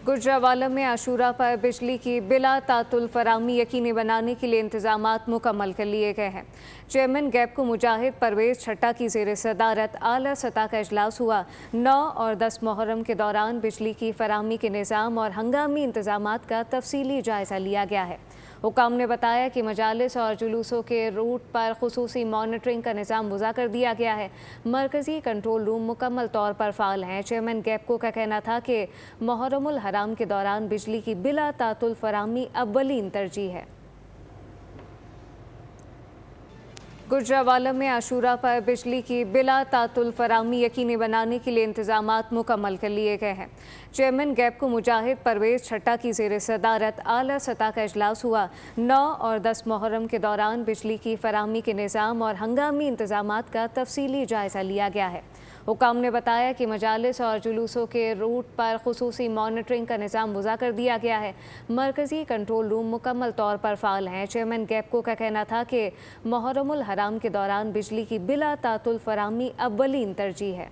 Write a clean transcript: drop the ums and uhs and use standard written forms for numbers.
गुजरांवाला में आशूरा पर बिजली की बिला तातुल फराहमी यकीनी बनाने के लिए इंतजामात मुकम्मल कर लिए गए हैं। चेयरमैन गैपको मुजाहिद परवेज छट्टा की ज़ेर सदारत आला सतह का इजलास हुआ। 9 और 10 मुहर्रम के दौरान बिजली की फराहमी के निज़ाम और हंगामी इंतजामात का तफसीली जायज़ा लिया गया है। हुकाम ने बताया कि मजालिस और जुलूसों के रूट पर खुसूसी मॉनिटरिंग का निज़ाम वज़ा कर दिया गया है। मरकज़ी कंट्रोल रूम मुकम्मल तौर पर फ़ाल हैं। चेयरमैन गैपको का कहना था कि मुहर्रमुल हराम के दौरान बिजली की बिला तातुल फराहमी अव्वलीन तरजीह है। गुजरांवाला में आशूरा पर बिजली की बिला तातुल फराहमी यकीनी बनाने के लिए इंतजामात मुकम्मल कर लिए गए हैं। चेयरमैन गैपको मुजाहिद परवेज छट्टा की ज़ेर सदारत आला सतह का इजलास हुआ। 9 और 10 मुहर्रम के दौरान बिजली की फराहमी के निज़ाम और हंगामी इंतजामात का तफसीली जायज़ा लिया गया है। हुकाम ने बताया कि मजालिस और जुलूसों के रूट पर खुसूसी मॉनिटरिंग का निज़ाम वज़ा कर दिया गया है। मरकज़ी कंट्रोल रूम मुकम्मल तौर पर फ़ाल हैं। चेयरमैन गैपको का कहना था कि मुहर्रमुल हराम के दौरान बिजली की बिला तातुल फराहमी अव्वलीन तरजीह है।